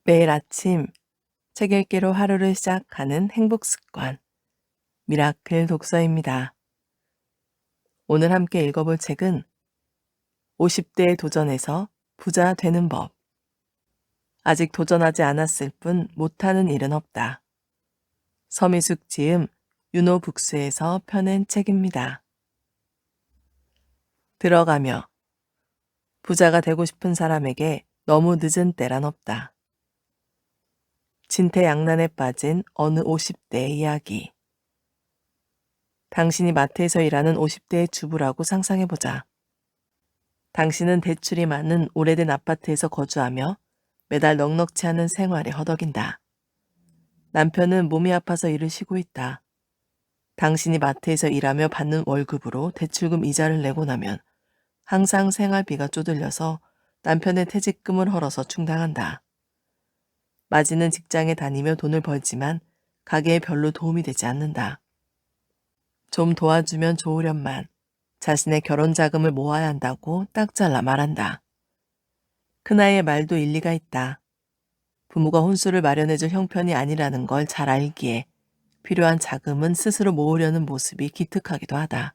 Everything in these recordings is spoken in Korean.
매일 아침 책 읽기로 하루를 시작하는 행복 습관, 미라클 독서입니다. 오늘 함께 읽어볼 책은 50대에 도전해서 부자 되는 법. 아직 도전하지 않았을 뿐 못하는 일은 없다. 서미숙 지음 유노북스에서 펴낸 책입니다. 들어가며 부자가 되고 싶은 사람에게 너무 늦은 때란 없다. 진퇴양난에 빠진 어느 50대의 이야기. 당신이 마트에서 일하는 50대의 주부라고 상상해보자. 당신은 대출이 많은 오래된 아파트에서 거주하며 매달 넉넉지 않은 생활에 허덕인다. 남편은 몸이 아파서 일을 쉬고 있다. 당신이 마트에서 일하며 받는 월급으로 대출금 이자를 내고 나면 항상 생활비가 쪼들려서 남편의 퇴직금을 헐어서 충당한다. 마지는 직장에 다니며 돈을 벌지만 가게에 별로 도움이 되지 않는다. 좀 도와주면 좋으련만 자신의 결혼 자금을 모아야 한다고 딱 잘라 말한다. 큰아이의 말도 일리가 있다. 부모가 혼수를 마련해줄 형편이 아니라는 걸 잘 알기에 필요한 자금은 스스로 모으려는 모습이 기특하기도 하다.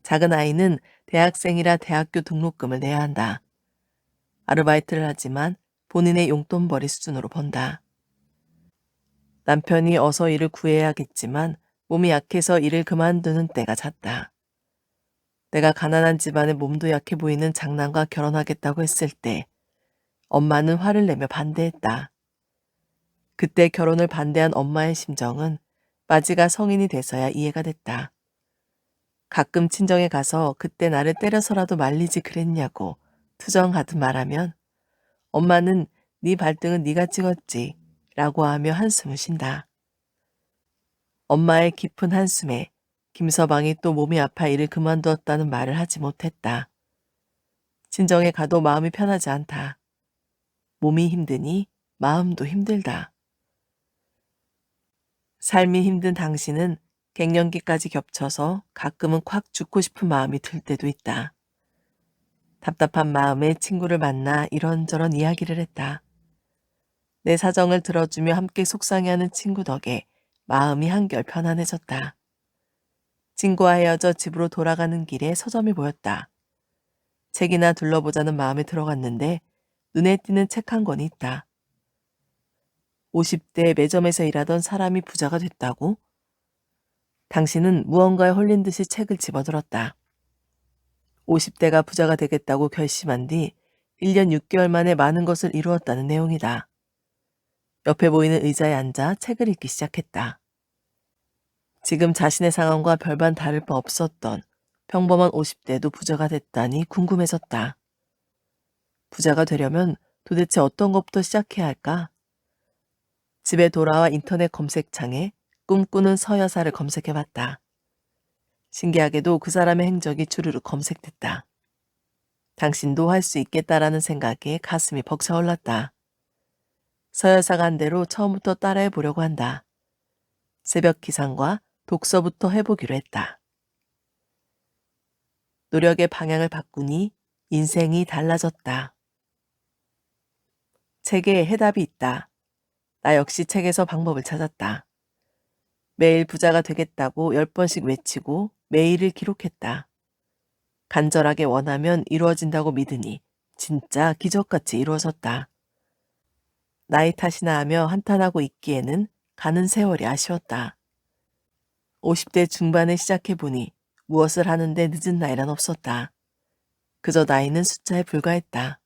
작은 아이는 대학생이라 대학교 등록금을 내야 한다. 아르바이트를 하지만 본인의 용돈벌이 수준으로 번다. 남편이 어서 일을 구해야겠지만 몸이 약해서 일을 그만두는 때가 잦다. 내가 가난한 집안에 몸도 약해 보이는 장남과 결혼하겠다고 했을 때 엄마는 화를 내며 반대했다. 그때 결혼을 반대한 엄마의 심정은 마지가 성인이 돼서야 이해가 됐다. 가끔 친정에 가서 그때 나를 때려서라도 말리지 그랬냐고 투정하듯 말하면 엄마는 네 발등은 네가 찍었지 라고 하며 한숨을 쉰다. 엄마의 깊은 한숨에 김서방이 또 몸이 아파 일을 그만두었다는 말을 하지 못했다. 친정에 가도 마음이 편하지 않다. 몸이 힘드니 마음도 힘들다. 삶이 힘든 당신은 갱년기까지 겹쳐서 가끔은 콱 죽고 싶은 마음이 들 때도 있다. 답답한 마음에 친구를 만나 이런저런 이야기를 했다. 내 사정을 들어주며 함께 속상해하는 친구 덕에 마음이 한결 편안해졌다. 친구와 헤어져 집으로 돌아가는 길에 서점이 보였다. 책이나 둘러보자는 마음에 들어갔는데 눈에 띄는 책 한 권이 있다. 50대 매점에서 일하던 사람이 부자가 됐다고? 당신은 무언가에 홀린 듯이 책을 집어들었다. 50대가 부자가 되겠다고 결심한 뒤 1년 6개월 만에 많은 것을 이루었다는 내용이다. 옆에 보이는 의자에 앉아 책을 읽기 시작했다. 지금 자신의 상황과 별반 다를 바 없었던 평범한 50대도 부자가 됐다니 궁금해졌다. 부자가 되려면 도대체 어떤 것부터 시작해야 할까? 집에 돌아와 인터넷 검색창에 꿈꾸는 서여사를 검색해봤다. 신기하게도 그 사람의 행적이 주르륵 검색됐다. 당신도 할 수 있겠다라는 생각에 가슴이 벅차올랐다. 서여사가 한 대로 처음부터 따라해 보려고 한다. 새벽 기상과 독서부터 해보기로 했다. 노력의 방향을 바꾸니 인생이 달라졌다. 책에 해답이 있다. 나 역시 책에서 방법을 찾았다. 매일 부자가 되겠다고 10번씩 외치고 매일을 기록했다. 간절하게 원하면 이루어진다고 믿으니 진짜 기적같이 이루어졌다. 나이 탓이나 하며 한탄하고 있기에는 가는 세월이 아쉬웠다. 50대 중반에 시작해보니 무엇을 하는데 늦은 나이란 없었다. 그저 나이는 숫자에 불과했다.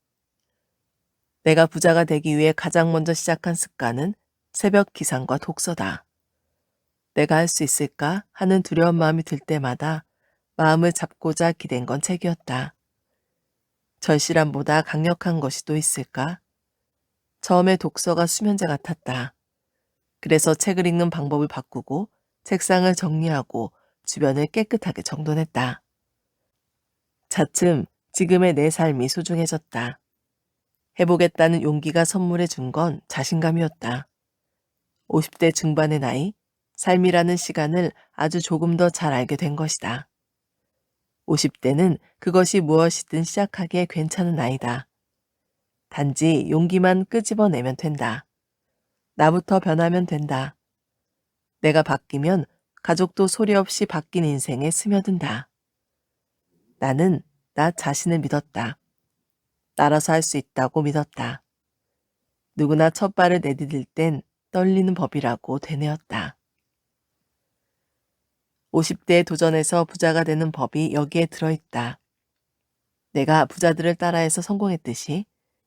내가 부자가 되기 위해 가장 먼저 시작한 습관은 새벽 기상과 독서다. 내가 할 수 있을까 하는 두려운 마음이 들 때마다 마음을 잡고자 기댄 건 책이었다. 절실함보다 강력한 것이 또 있을까? 처음에 독서가 수면제 같았다. 그래서 책을 읽는 방법을 바꾸고 책상을 정리하고 주변을 깨끗하게 정돈했다. 차츰 지금의 내 삶이 소중해졌다. 해보겠다는 용기가 선물해 준 건 자신감이었다. 50대 중반의 나이, 삶이라는 시간을 아주 조금 더 잘 알게 된 것이다. 50대는 그것이 무엇이든 시작하기에 괜찮은 나이다. 단지 용기만 끄집어내면 된다. 나부터 변하면 된다. 내가 바뀌면 가족도 소리 없이 바뀐 인생에 스며든다. 나는 나 자신을 믿었다. 따라서 할 수 있다고 믿었다. 누구나 첫 발을 내디딜 땐 떨리는 법이라고 되뇌었다. 50대에 도전해서 부자가 되는 법이 여기에 들어있다. 내가 부자들을 따라해서 성공했듯이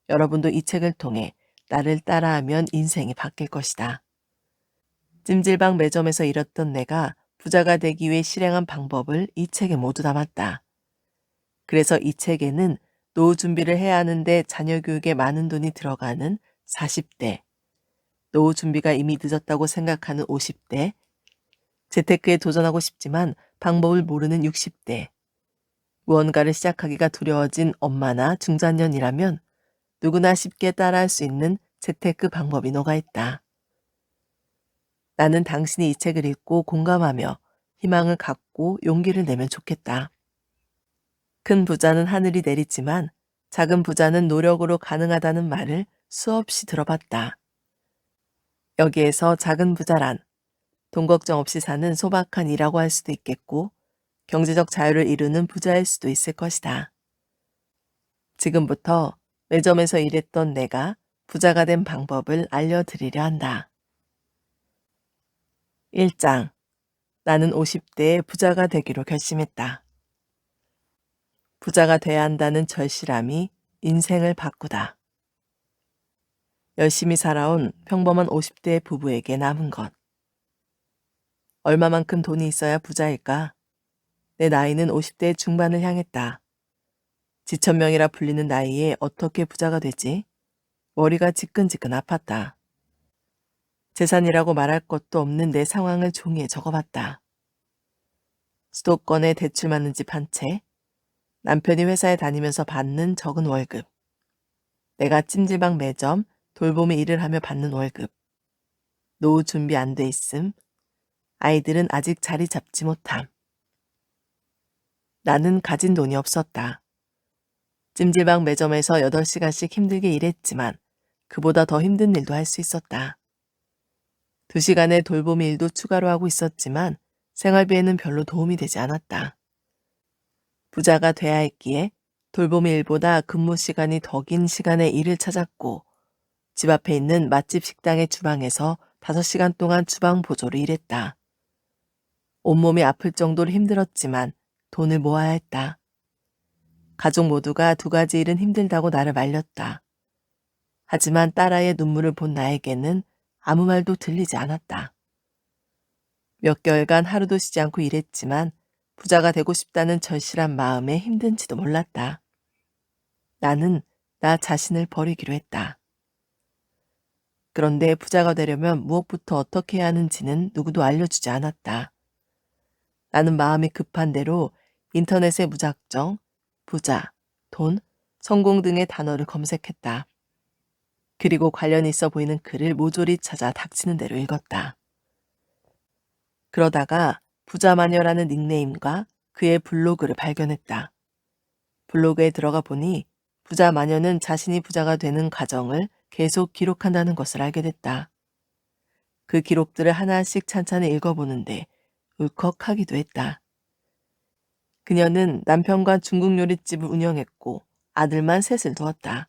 여러분도 이 책을 통해 나를 따라하면 인생이 바뀔 것이다. 찜질방 매점에서 일했던 내가 부자가 되기 위해 실행한 방법을 이 책에 모두 담았다. 그래서 이 책에는 노후 준비를 해야 하는데 자녀 교육에 많은 돈이 들어가는 40대, 노후 준비가 이미 늦었다고 생각하는 50대, 재테크에 도전하고 싶지만 방법을 모르는 60대, 무언가를 시작하기가 두려워진 엄마나 중장년이라면 누구나 쉽게 따라할 수 있는 재테크 방법이 녹아있다. 나는 당신이 이 책을 읽고 공감하며 희망을 갖고 용기를 내면 좋겠다. 큰 부자는 하늘이 내리지만 작은 부자는 노력으로 가능하다는 말을 수없이 들어봤다. 여기에서 작은 부자란 돈 걱정 없이 사는 소박한 이라고 할 수도 있겠고 경제적 자유를 이루는 부자일 수도 있을 것이다. 지금부터 매점에서 일했던 내가 부자가 된 방법을 알려드리려 한다. 1장. 나는 50대에 부자가 되기로 결심했다. 부자가 돼야 한다는 절실함이 인생을 바꾸다. 열심히 살아온 평범한 50대 부부에게 남은 것. 얼마만큼 돈이 있어야 부자일까? 내 나이는 50대 중반을 향했다. 지천명이라 불리는 나이에 어떻게 부자가 되지? 머리가 지끈지끈 아팠다. 재산이라고 말할 것도 없는 내 상황을 종이에 적어봤다. 수도권에 대출 많은 집 한 채, 남편이 회사에 다니면서 받는 적은 월급, 내가 찜질방 매점 돌보미 일을 하며 받는 월급, 노후 준비 안 돼 있음, 아이들은 아직 자리 잡지 못함. 나는 가진 돈이 없었다. 찜질방 매점에서 8시간씩 힘들게 일했지만 그보다 더 힘든 일도 할 수 있었다. 2시간의 돌보미 일도 추가로 하고 있었지만 생활비에는 별로 도움이 되지 않았다. 부자가 돼야 했기에 돌보미 일보다 근무 시간이 더 긴 시간에 일을 찾았고 집 앞에 있는 맛집 식당의 주방에서 5시간 동안 주방 보조로 일했다. 온몸이 아플 정도로 힘들었지만 돈을 모아야 했다. 가족 모두가 2가지 일은 힘들다고 나를 말렸다. 하지만 딸아이의 눈물을 본 나에게는 아무 말도 들리지 않았다. 몇 개월간 하루도 쉬지 않고 일했지만 부자가 되고 싶다는 절실한 마음에 힘든지도 몰랐다. 나는 나 자신을 버리기로 했다. 그런데 부자가 되려면 무엇부터 어떻게 해야 하는지는 누구도 알려주지 않았다. 나는 마음이 급한 대로 인터넷에 무작정 부자, 돈, 성공 등의 단어를 검색했다. 그리고 관련 있어 보이는 글을 모조리 찾아 닥치는 대로 읽었다. 그러다가 부자마녀라는 닉네임과 그의 블로그를 발견했다. 블로그에 들어가 보니 부자마녀는 자신이 부자가 되는 과정을 계속 기록한다는 것을 알게 됐다. 그 기록들을 하나씩 찬찬히 읽어보는데 울컥하기도 했다. 그녀는 남편과 중국 요리집을 운영했고 아들만 셋을 두었다.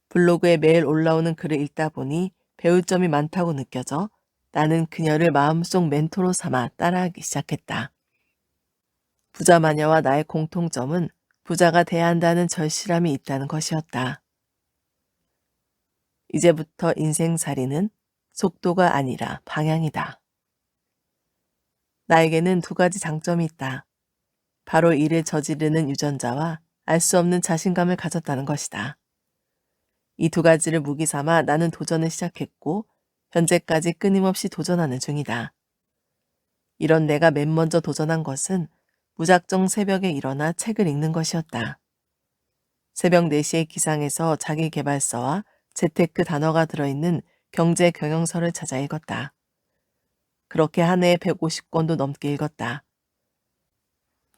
블로그에 매일 올라오는 글을 읽다 보니 배울 점이 많다고 느껴져 나는 그녀를 마음속 멘토로 삼아 따라하기 시작했다. 부자마녀와 나의 공통점은 부자가 돼야 한다는 절실함이 있다는 것이었다. 이제부터 인생살이는 속도가 아니라 방향이다. 나에게는 2가지 장점이 있다. 바로 일을 저지르는 유전자와 알 수 없는 자신감을 가졌다는 것이다. 이 2가지를 무기 삼아 나는 도전을 시작했고 현재까지 끊임없이 도전하는 중이다. 이런 내가 맨 먼저 도전한 것은 무작정 새벽에 일어나 책을 읽는 것이었다. 새벽 4시에 기상해서 자기계발서와 재테크 단어가 들어있는 경제 경영서를 찾아 읽었다. 그렇게 한 해에 150권도 넘게 읽었다.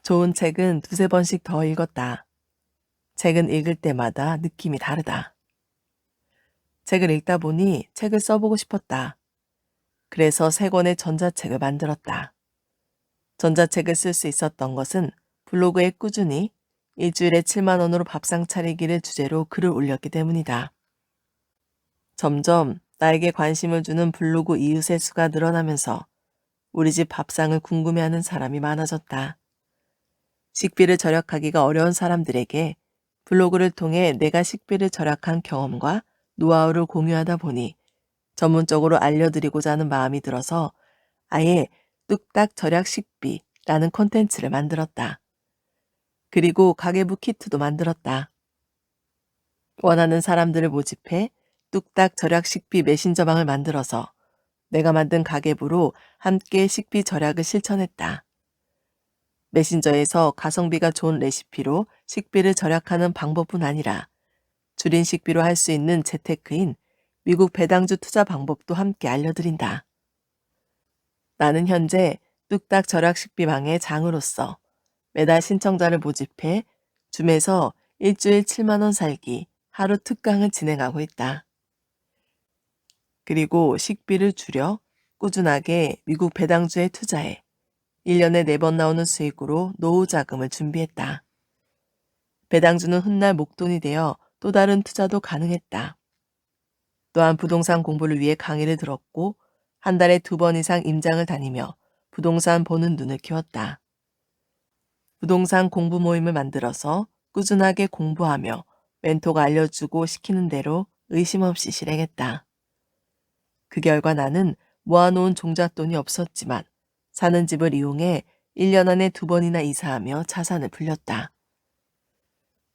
좋은 책은 2-3번씩 더 읽었다. 책은 읽을 때마다 느낌이 다르다. 책을 읽다 보니 책을 써보고 싶었다. 그래서 3권의 전자책을 만들었다. 전자책을 쓸 수 있었던 것은 블로그에 꾸준히 일주일에 7만 원으로 밥상 차리기를 주제로 글을 올렸기 때문이다. 점점 나에게 관심을 주는 블로그 이웃의 수가 늘어나면서 우리 집 밥상을 궁금해하는 사람이 많아졌다. 식비를 절약하기가 어려운 사람들에게 블로그를 통해 내가 식비를 절약한 경험과 노하우를 공유하다 보니 전문적으로 알려드리고자 하는 마음이 들어서 아예 뚝딱 절약 식비라는 콘텐츠를 만들었다. 그리고 가계부 키트도 만들었다. 원하는 사람들을 모집해 뚝딱 절약 식비 메신저방을 만들어서 내가 만든 가계부로 함께 식비 절약을 실천했다. 메신저에서 가성비가 좋은 레시피로 식비를 절약하는 방법뿐 아니라 줄인 식비로 할 수 있는 재테크인 미국 배당주 투자 방법도 함께 알려드린다. 나는 현재 뚝딱 절약 식비방의 장으로서 매달 신청자를 모집해 줌에서 일주일 7만 원 살기 하루 특강을 진행하고 있다. 그리고 식비를 줄여 꾸준하게 미국 배당주에 투자해 1년에 4번 나오는 수익으로 노후 자금을 준비했다. 배당주는 훗날 목돈이 되어 또 다른 투자도 가능했다. 또한 부동산 공부를 위해 강의를 들었고 한 달에 2번 이상 임장을 다니며 부동산 보는 눈을 키웠다. 부동산 공부 모임을 만들어서 꾸준하게 공부하며 멘토가 알려주고 시키는 대로 의심 없이 실행했다. 그 결과 나는 모아놓은 종잣돈이 없었지만 사는 집을 이용해 1년 안에 2번이나 이사하며 자산을 불렸다.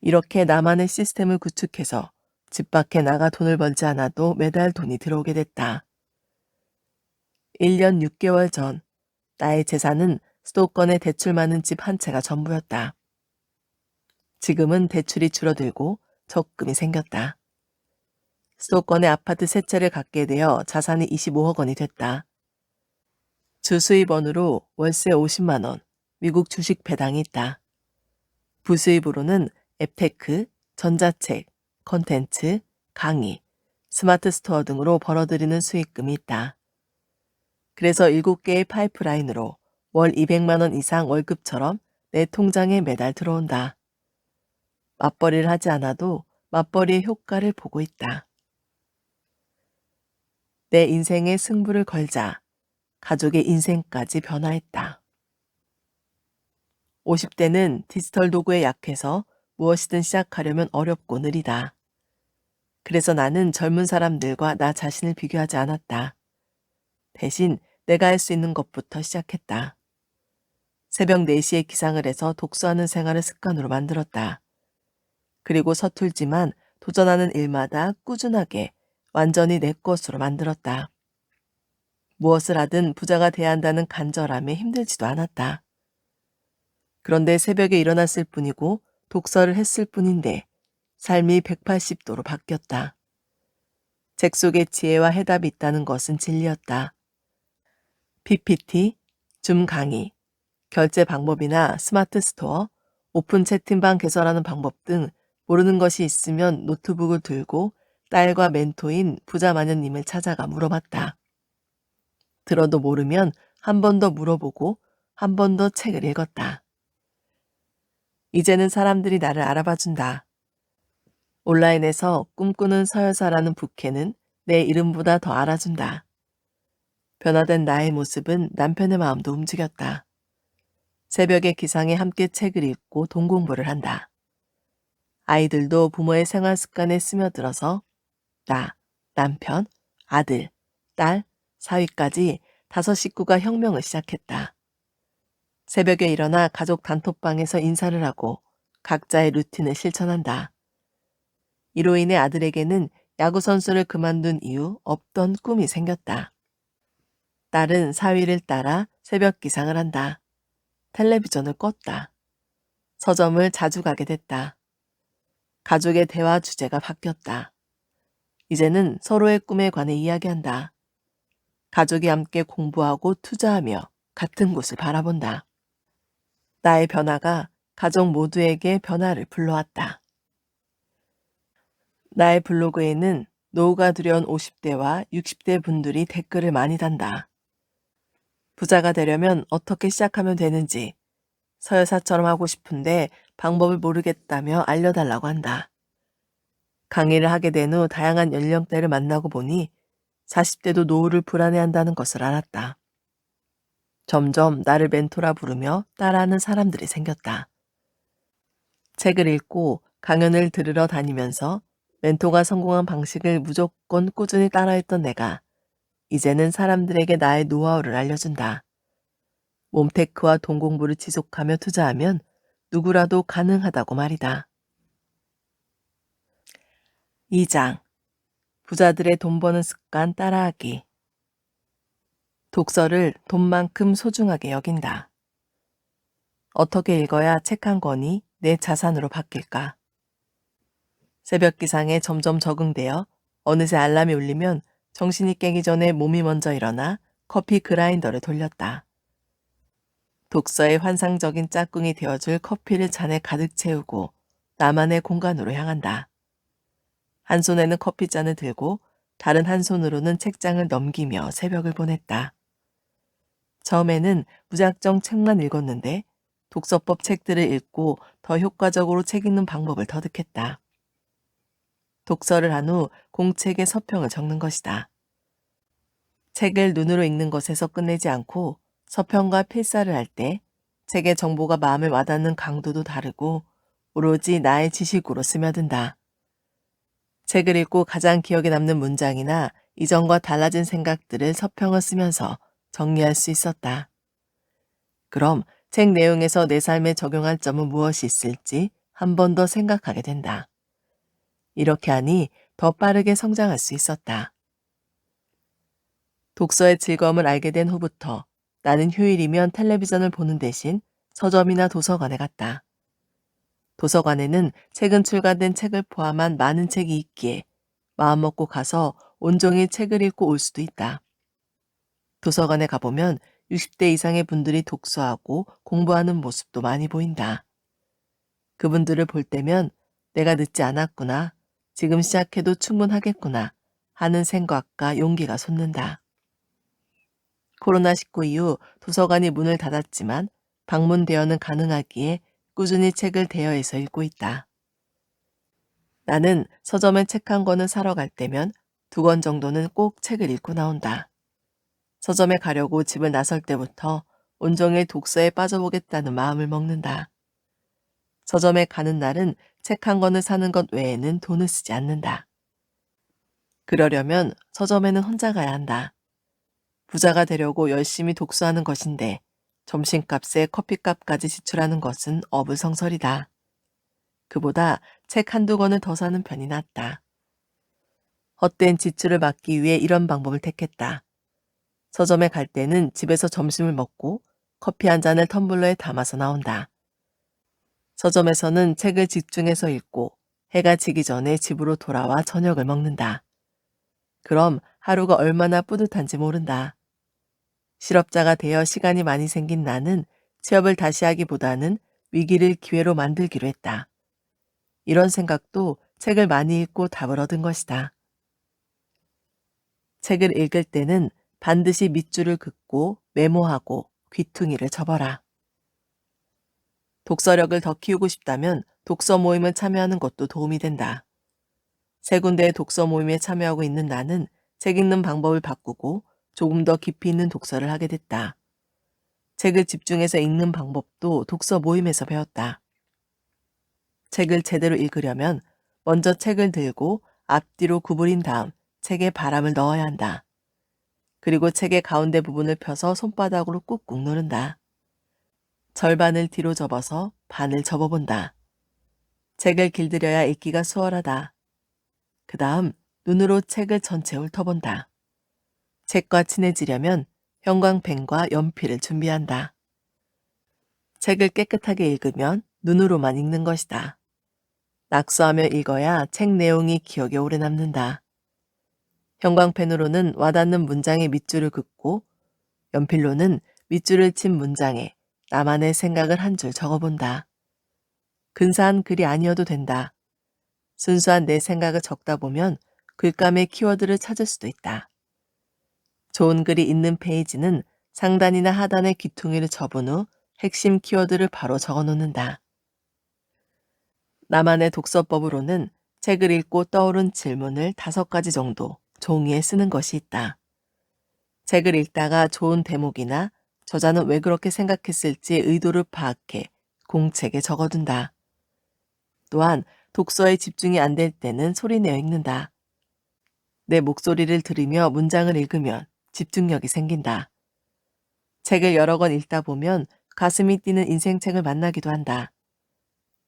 이렇게 나만의 시스템을 구축해서 집 밖에 나가 돈을 벌지 않아도 매달 돈이 들어오게 됐다. 1년 6개월 전 나의 재산은 수도권에 대출 많은 집 한 채가 전부였다. 지금은 대출이 줄어들고 적금이 생겼다. 수도권에 아파트 3채를 갖게 되어 자산이 25억 원이 됐다. 주수입원으로 월세 50만 원, 미국 주식 배당이 있다. 부수입으로는 앱테크, 전자책, 콘텐츠, 강의, 스마트 스토어 등으로 벌어들이는 수익금이 있다. 그래서 7개의 파이프라인으로 월 200만 원 이상 월급처럼 내 통장에 매달 들어온다. 맞벌이를 하지 않아도 맞벌이의 효과를 보고 있다. 내 인생에 승부를 걸자 가족의 인생까지 변화했다. 50대는 디지털 도구에 약해서 무엇이든 시작하려면 어렵고 느리다. 그래서 나는 젊은 사람들과 나 자신을 비교하지 않았다. 대신 내가 할 수 있는 것부터 시작했다. 새벽 4시에 기상을 해서 독서하는 생활을 습관으로 만들었다. 그리고 서툴지만 도전하는 일마다 꾸준하게 완전히 내 것으로 만들었다. 무엇을 하든 부자가 돼야 한다는 간절함에 힘들지도 않았다. 그런데 새벽에 일어났을 뿐이고 독서를 했을 뿐인데 삶이 180도로 바뀌었다. 책 속에 지혜와 해답이 있다는 것은 진리였다. PPT, 줌 강의, 결제 방법이나 스마트 스토어, 오픈 채팅방 개설하는 방법 등 모르는 것이 있으면 노트북을 들고 딸과 멘토인 부자마녀님을 찾아가 물어봤다. 들어도 모르면 한 번 더 물어보고 한 번 더 책을 읽었다. 이제는 사람들이 나를 알아봐준다. 온라인에서 꿈꾸는 서여사라는 부캐는 내 이름보다 더 알아준다. 변화된 나의 모습은 남편의 마음도 움직였다. 새벽에 기상에 함께 책을 읽고 동공부를 한다. 아이들도 부모의 생활 습관에 스며들어서 나, 남편, 아들, 딸, 사위까지 5 식구가 혁명을 시작했다. 새벽에 일어나 가족 단톡방에서 인사를 하고 각자의 루틴을 실천한다. 이로 인해 아들에게는 야구선수를 그만둔 이후 없던 꿈이 생겼다. 딸은 사위를 따라 새벽 기상을 한다. 텔레비전을 껐다. 서점을 자주 가게 됐다. 가족의 대화 주제가 바뀌었다. 이제는 서로의 꿈에 관해 이야기한다. 가족이 함께 공부하고 투자하며 같은 곳을 바라본다. 나의 변화가 가족 모두에게 변화를 불러왔다. 나의 블로그에는 노후가 두려운 50대와 60대 분들이 댓글을 많이 단다. 부자가 되려면 어떻게 시작하면 되는지, 서여사처럼 하고 싶은데 방법을 모르겠다며 알려달라고 한다. 강의를 하게 된 후 다양한 연령대를 만나고 보니 40대도 노후를 불안해한다는 것을 알았다. 점점 나를 멘토라 부르며 따라하는 사람들이 생겼다. 책을 읽고 강연을 들으러 다니면서 멘토가 성공한 방식을 무조건 꾸준히 따라했던 내가 이제는 사람들에게 나의 노하우를 알려준다. 몸테크와 돈 공부를 지속하며 투자하면 누구라도 가능하다고 말이다. 2장. 부자들의 돈 버는 습관 따라하기. 독서를 돈만큼 소중하게 여긴다. 어떻게 읽어야 책 한 권이 내 자산으로 바뀔까? 새벽 기상에 점점 적응되어 어느새 알람이 울리면 정신이 깨기 전에 몸이 먼저 일어나 커피 그라인더를 돌렸다. 독서의 환상적인 짝꿍이 되어줄 커피를 잔에 가득 채우고 나만의 공간으로 향한다. 한 손에는 커피잔을 들고 다른 한 손으로는 책장을 넘기며 새벽을 보냈다. 처음에는 무작정 책만 읽었는데 독서법 책들을 읽고 더 효과적으로 책 읽는 방법을 터득했다. 독서를 한 후 공책에 서평을 적는 것이다. 책을 눈으로 읽는 것에서 끝내지 않고 서평과 필사를 할 때 책의 정보가 마음에 와닿는 강도도 다르고 오로지 나의 지식으로 스며든다. 책을 읽고 가장 기억에 남는 문장이나 이전과 달라진 생각들을 서평을 쓰면서 정리할 수 있었다. 그럼 책 내용에서 내 삶에 적용할 점은 무엇이 있을지 한 번 더 생각하게 된다. 이렇게 하니 더 빠르게 성장할 수 있었다. 독서의 즐거움을 알게 된 후부터 나는 휴일이면 텔레비전을 보는 대신 서점이나 도서관에 갔다. 도서관에는 최근 출간된 책을 포함한 많은 책이 있기에 마음먹고 가서 온종일 책을 읽고 올 수도 있다. 도서관에 가보면 60대 이상의 분들이 독서하고 공부하는 모습도 많이 보인다. 그분들을 볼 때면 내가 늦지 않았구나, 지금 시작해도 충분하겠구나 하는 생각과 용기가 솟는다. 코로나19 이후 도서관이 문을 닫았지만 방문 대여는 가능하기에 꾸준히 책을 대여해서 읽고 있다. 나는 서점에 책 한 권을 사러 갈 때면 2권 정도는 꼭 책을 읽고 나온다. 서점에 가려고 집을 나설 때부터 온종일 독서에 빠져보겠다는 마음을 먹는다. 서점에 가는 날은 책 한 권을 사는 것 외에는 돈을 쓰지 않는다. 그러려면 서점에는 혼자 가야 한다. 부자가 되려고 열심히 독서하는 것인데 점심값에 커피값까지 지출하는 것은 어불성설이다. 그보다 책 한두 권을 더 사는 편이 낫다. 헛된 지출을 막기 위해 이런 방법을 택했다. 서점에 갈 때는 집에서 점심을 먹고 커피 한 잔을 텀블러에 담아서 나온다. 서점에서는 책을 집중해서 읽고 해가 지기 전에 집으로 돌아와 저녁을 먹는다. 그럼 하루가 얼마나 뿌듯한지 모른다. 실업자가 되어 시간이 많이 생긴 나는 취업을 다시 하기보다는 위기를 기회로 만들기로 했다. 이런 생각도 책을 많이 읽고 답을 얻은 것이다. 책을 읽을 때는 반드시 밑줄을 긋고 메모하고 귀퉁이를 접어라. 독서력을 더 키우고 싶다면 독서 모임을 참여하는 것도 도움이 된다. 3군데의 독서 모임에 참여하고 있는 나는 책 읽는 방법을 바꾸고 조금 더 깊이 있는 독서를 하게 됐다. 책을 집중해서 읽는 방법도 독서 모임에서 배웠다. 책을 제대로 읽으려면 먼저 책을 들고 앞뒤로 구부린 다음 책에 바람을 넣어야 한다. 그리고 책의 가운데 부분을 펴서 손바닥으로 꾹꾹 누른다. 절반을 뒤로 접어서 반을 접어본다. 책을 길들여야 읽기가 수월하다. 그 다음 눈으로 책을 전체 훑어본다. 책과 친해지려면 형광펜과 연필을 준비한다. 책을 깨끗하게 읽으면 눈으로만 읽는 것이다. 낙서하며 읽어야 책 내용이 기억에 오래 남는다. 형광펜으로는 와닿는 문장의 밑줄을 긋고 연필로는 밑줄을 친 문장에 나만의 생각을 한 줄 적어본다. 근사한 글이 아니어도 된다. 순수한 내 생각을 적다 보면 글감의 키워드를 찾을 수도 있다. 좋은 글이 있는 페이지는 상단이나 하단에 귀퉁이를 접은 후 핵심 키워드를 바로 적어 놓는다. 나만의 독서법으로는 책을 읽고 떠오른 질문을 5가지 정도 종이에 쓰는 것이 있다. 책을 읽다가 좋은 대목이나 저자는 왜 그렇게 생각했을지 의도를 파악해 공책에 적어둔다. 또한 독서에 집중이 안 될 때는 소리내어 읽는다. 내 목소리를 들으며 문장을 읽으면 집중력이 생긴다. 책을 여러 권 읽다 보면 가슴이 뛰는 인생책을 만나기도 한다.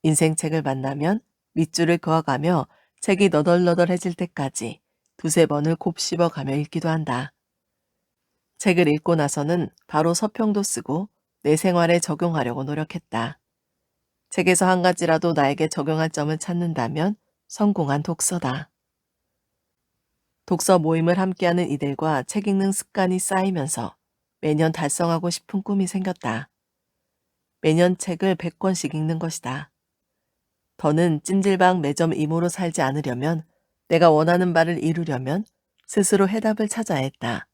인생책을 만나면 밑줄을 그어가며 책이 너덜너덜해질 때까지 2~3번을 곱씹어가며 읽기도 한다. 책을 읽고 나서는 바로 서평도 쓰고 내 생활에 적용하려고 노력했다. 책에서 한 가지라도 나에게 적용할 점을 찾는다면 성공한 독서다. 독서 모임을 함께하는 이들과 책 읽는 습관이 쌓이면서 매년 달성하고 싶은 꿈이 생겼다. 매년 책을 100권씩 읽는 것이다. 더는 찜질방 매점 이모로 살지 않으려면, 내가 원하는 바를 이루려면 스스로 해답을 찾아야 했다.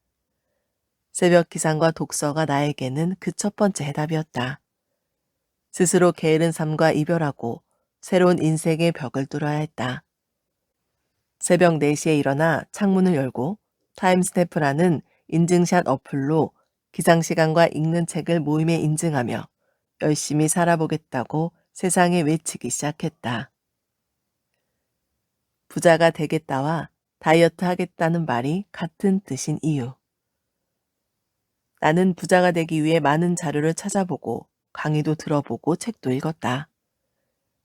새벽 기상과 독서가 나에게는 그 첫 번째 해답이었다. 스스로 게으른 삶과 이별하고 새로운 인생의 벽을 뚫어야 했다. 새벽 4시에 일어나 창문을 열고 타임스태프라는 인증샷 어플로 기상시간과 읽는 책을 모임에 인증하며 열심히 살아보겠다고 세상에 외치기 시작했다. 부자가 되겠다와 다이어트 하겠다는 말이 같은 뜻인 이유. 나는 부자가 되기 위해 많은 자료를 찾아보고 강의도 들어보고 책도 읽었다.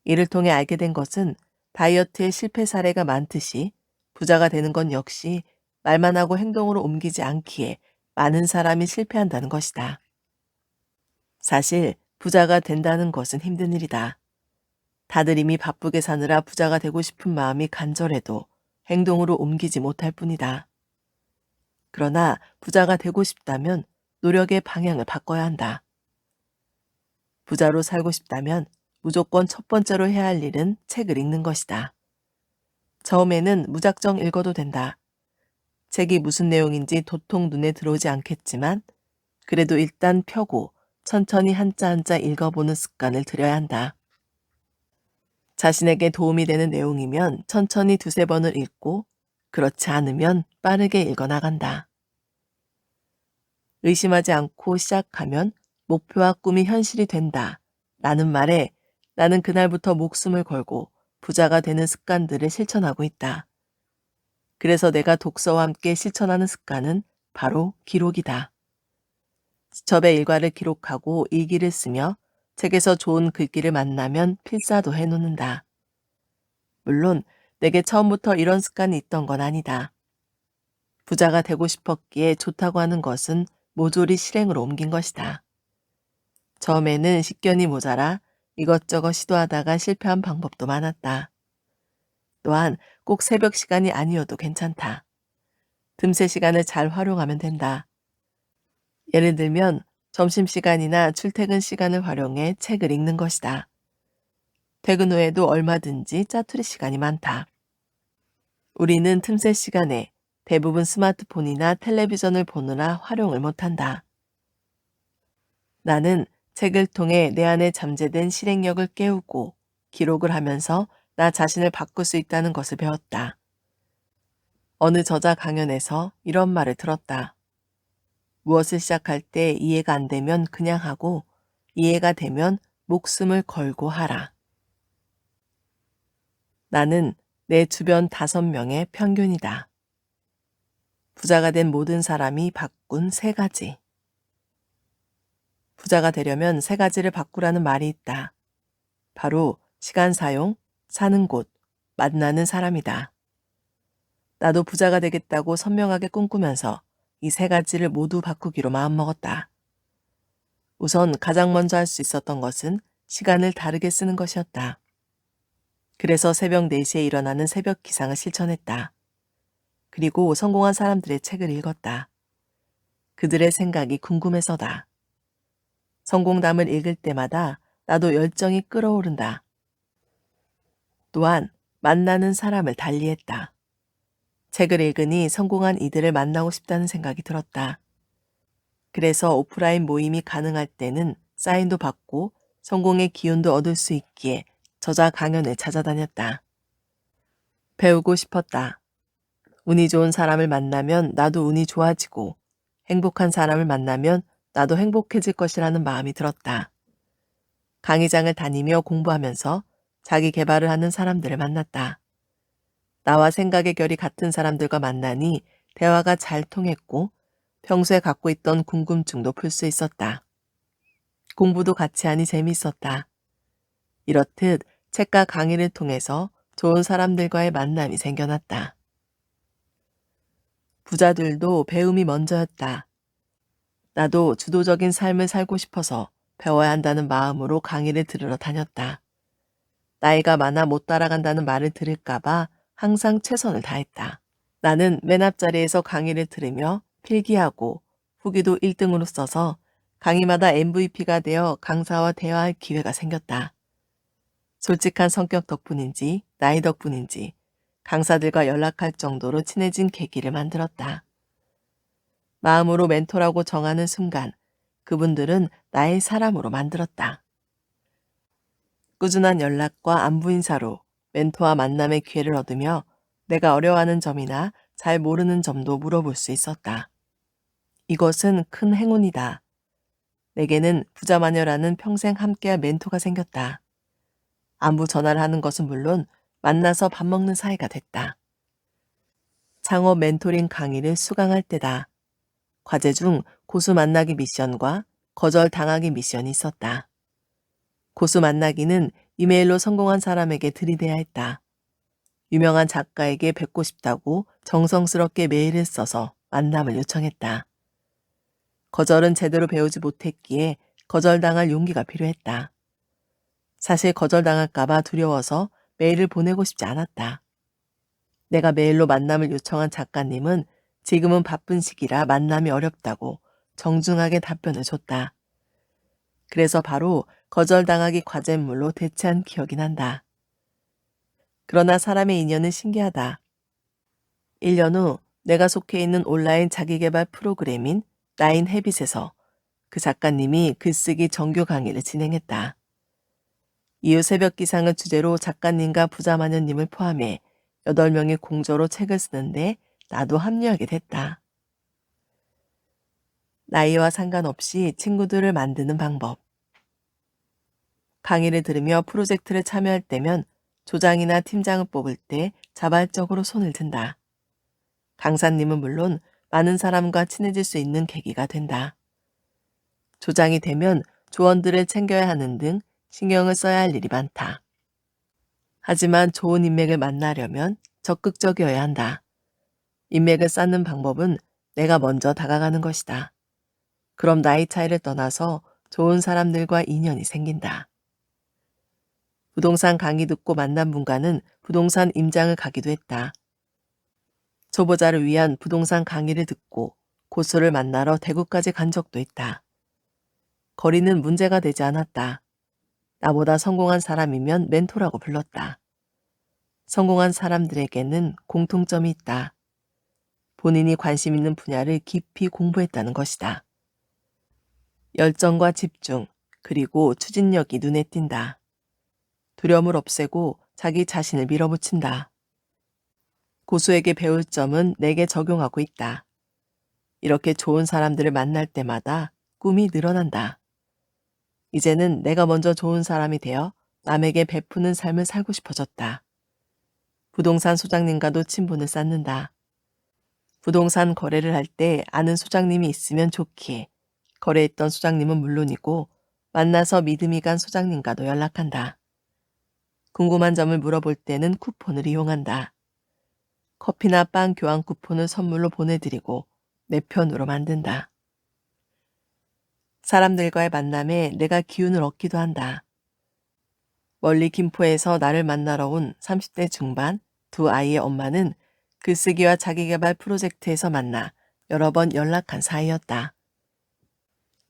이를 통해 알게 된 것은 다이어트의 실패 사례가 많듯이 부자가 되는 건 역시 말만 하고 행동으로 옮기지 않기에 많은 사람이 실패한다는 것이다. 사실 부자가 된다는 것은 힘든 일이다. 다들 이미 바쁘게 사느라 부자가 되고 싶은 마음이 간절해도 행동으로 옮기지 못할 뿐이다. 그러나 부자가 되고 싶다면 노력의 방향을 바꿔야 한다. 부자로 살고 싶다면 무조건 첫 번째로 해야 할 일은 책을 읽는 것이다. 처음에는 무작정 읽어도 된다. 책이 무슨 내용인지 도통 눈에 들어오지 않겠지만 그래도 일단 펴고 천천히 한자 한자 읽어보는 습관을 들여야 한다. 자신에게 도움이 되는 내용이면 천천히 2~3번을 읽고 그렇지 않으면 빠르게 읽어나간다. 의심하지 않고 시작하면 목표와 꿈이 현실이 된다 라는 말에 나는 그날부터 목숨을 걸고 부자가 되는 습관들을 실천하고 있다. 그래서 내가 독서와 함께 실천하는 습관은 바로 기록이다. 지첩의 일과를 기록하고 일기를 쓰며 책에서 좋은 글귀를 만나면 필사도 해놓는다. 물론 내게 처음부터 이런 습관이 있던 건 아니다. 부자가 되고 싶었기에 좋다고 하는 것은 모조리 실행으로 옮긴 것이다. 처음에는 식견이 모자라 이것저것 시도하다가 실패한 방법도 많았다. 또한 꼭 새벽 시간이 아니어도 괜찮다. 틈새 시간을 잘 활용하면 된다. 예를 들면 점심시간이나 출퇴근 시간을 활용해 책을 읽는 것이다. 퇴근 후에도 얼마든지 짜투리 시간이 많다. 우리는 틈새 시간에 대부분 스마트폰이나 텔레비전을 보느라 활용을 못한다. 나는 책을 통해 내 안에 잠재된 실행력을 깨우고 기록을 하면서 나 자신을 바꿀 수 있다는 것을 배웠다. 어느 저자 강연에서 이런 말을 들었다. 무엇을 시작할 때 이해가 안 되면 그냥 하고 이해가 되면 목숨을 걸고 하라. 나는 내 주변 5명의 평균이다. 부자가 된 모든 사람이 바꾼 3가지. 부자가 되려면 3가지를 바꾸라는 말이 있다. 바로 시간 사용, 사는 곳, 만나는 사람이다. 나도 부자가 되겠다고 선명하게 꿈꾸면서 이 3가지를 모두 바꾸기로 마음먹었다. 우선 가장 먼저 할 수 있었던 것은 시간을 다르게 쓰는 것이었다. 그래서 새벽 4시에 일어나는 새벽 기상을 실천했다. 그리고 성공한 사람들의 책을 읽었다. 그들의 생각이 궁금해서다. 성공담을 읽을 때마다 나도 열정이 끓어오른다. 또한 만나는 사람을 달리했다. 책을 읽으니 성공한 이들을 만나고 싶다는 생각이 들었다. 그래서 오프라인 모임이 가능할 때는 사인도 받고 성공의 기운도 얻을 수 있기에 저자 강연을 찾아다녔다. 배우고 싶었다. 운이 좋은 사람을 만나면 나도 운이 좋아지고 행복한 사람을 만나면 나도 행복해질 것이라는 마음이 들었다. 강의장을 다니며 공부하면서 자기 개발을 하는 사람들을 만났다. 나와 생각의 결이 같은 사람들과 만나니 대화가 잘 통했고 평소에 갖고 있던 궁금증도 풀 수 있었다. 공부도 같이 하니 재미있었다. 이렇듯 책과 강의를 통해서 좋은 사람들과의 만남이 생겨났다. 부자들도 배움이 먼저였다. 나도 주도적인 삶을 살고 싶어서 배워야 한다는 마음으로 강의를 들으러 다녔다. 나이가 많아 못 따라간다는 말을 들을까봐 항상 최선을 다했다. 나는 맨 앞자리에서 강의를 들으며 필기하고 후기도 1등으로 써서 강의마다 MVP가 되어 강사와 대화할 기회가 생겼다. 솔직한 성격 덕분인지 나이 덕분인지 강사들과 연락할 정도로 친해진 계기를 만들었다. 마음으로 멘토라고 정하는 순간 그분들은 나의 사람으로 만들었다. 꾸준한 연락과 안부 인사로 멘토와 만남의 기회를 얻으며 내가 어려워하는 점이나 잘 모르는 점도 물어볼 수 있었다. 이것은 큰 행운이다. 내게는 부자마녀라는 평생 함께할 멘토가 생겼다. 안부 전화를 하는 것은 물론 만나서 밥 먹는 사이가 됐다. 창업 멘토링 강의를 수강할 때다. 과제 중 고수 만나기 미션과 거절 당하기 미션이 있었다. 고수 만나기는 이메일로 성공한 사람에게 들이대야 했다. 유명한 작가에게 뵙고 싶다고 정성스럽게 메일을 써서 만남을 요청했다. 거절은 제대로 배우지 못했기에 거절당할 용기가 필요했다. 사실 거절당할까봐 두려워서 메일을 보내고 싶지 않았다. 내가 메일로 만남을 요청한 작가님은 지금은 바쁜 시기라 만남이 어렵다고 정중하게 답변을 줬다. 그래서 바로 거절당하기 과제물로 대체한 기억이 난다. 그러나 사람의 인연은 신기하다. 1년 후 내가 속해 있는 온라인 자기계발 프로그램인 나인 헤빗에서 그 작가님이 글쓰기 정규 강의를 진행했다. 이후 새벽 기상을 주제로 작가님과 부자마녀님을 포함해 8명의 공저로 책을 쓰는데 나도 합류하게 됐다. 나이와 상관없이 친구들을 만드는 방법. 강의를 들으며 프로젝트를 참여할 때면 조장이나 팀장을 뽑을 때 자발적으로 손을 든다. 강사님은 물론 많은 사람과 친해질 수 있는 계기가 된다. 조장이 되면 조언들을 챙겨야 하는 등 신경을 써야 할 일이 많다. 하지만 좋은 인맥을 만나려면 적극적이어야 한다. 인맥을 쌓는 방법은 내가 먼저 다가가는 것이다. 그럼 나이 차이를 떠나서 좋은 사람들과 인연이 생긴다. 부동산 강의 듣고 만난 분과는 부동산 임장을 가기도 했다. 초보자를 위한 부동산 강의를 듣고 고수를 만나러 대구까지 간 적도 있다. 거리는 문제가 되지 않았다. 나보다 성공한 사람이면 멘토라고 불렀다. 성공한 사람들에게는 공통점이 있다. 본인이 관심 있는 분야를 깊이 공부했다는 것이다. 열정과 집중, 그리고 추진력이 눈에 띈다. 두려움을 없애고 자기 자신을 밀어붙인다. 고수에게 배울 점은 내게 적용하고 있다. 이렇게 좋은 사람들을 만날 때마다 꿈이 늘어난다. 이제는 내가 먼저 좋은 사람이 되어 남에게 베푸는 삶을 살고 싶어졌다. 부동산 소장님과도 친분을 쌓는다. 부동산 거래를 할 때 아는 소장님이 있으면 좋기에 거래했던 소장님은 물론이고 만나서 믿음이 간 소장님과도 연락한다. 궁금한 점을 물어볼 때는 쿠폰을 이용한다. 커피나 빵 교환 쿠폰을 선물로 보내드리고 내 편으로 만든다. 사람들과의 만남에 내가 기운을 얻기도 한다. 멀리 김포에서 나를 만나러 온 30대 중반 두 아이의 엄마는 글쓰기와 자기개발 프로젝트에서 만나 여러 번 연락한 사이였다.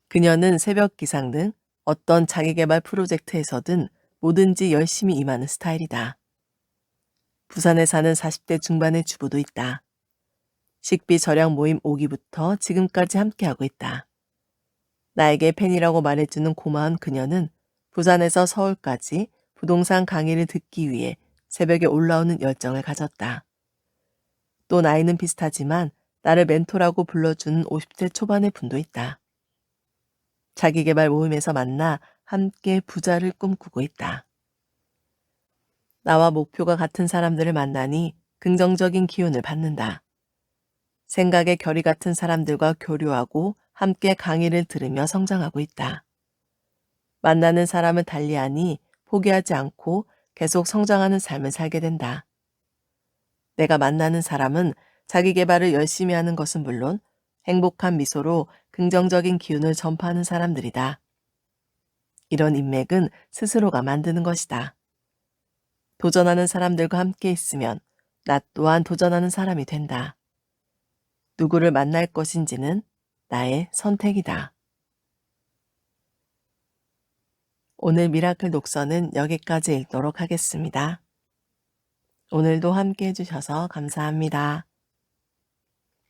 그녀는 새벽 기상 등 어떤 자기개발 프로젝트에서든 뭐든지 열심히 임하는 스타일이다. 부산에 사는 40대 중반의 주부도 있다. 식비 절약 모임 오기부터 지금까지 함께하고 있다. 나에게 팬이라고 말해주는 고마운 그녀는 부산에서 서울까지 부동산 강의를 듣기 위해 새벽에 올라오는 열정을 가졌다. 또 나이는 비슷하지만 나를 멘토라고 불러주는 50대 초반의 분도 있다. 자기계발 모임에서 만나 함께 부자를 꿈꾸고 있다. 나와 목표가 같은 사람들을 만나니 긍정적인 기운을 받는다. 생각의 결이 같은 사람들과 교류하고 함께 강의를 들으며 성장하고 있다. 만나는 사람을 달리하니 포기하지 않고 계속 성장하는 삶을 살게 된다. 내가 만나는 사람은 자기 개발을 열심히 하는 것은 물론 행복한 미소로 긍정적인 기운을 전파하는 사람들이다. 이런 인맥은 스스로가 만드는 것이다. 도전하는 사람들과 함께 있으면 나 또한 도전하는 사람이 된다. 누구를 만날 것인지는 나의 선택이다. 오늘 미라클 독서는 여기까지 읽도록 하겠습니다. 오늘도 함께 해주셔서 감사합니다.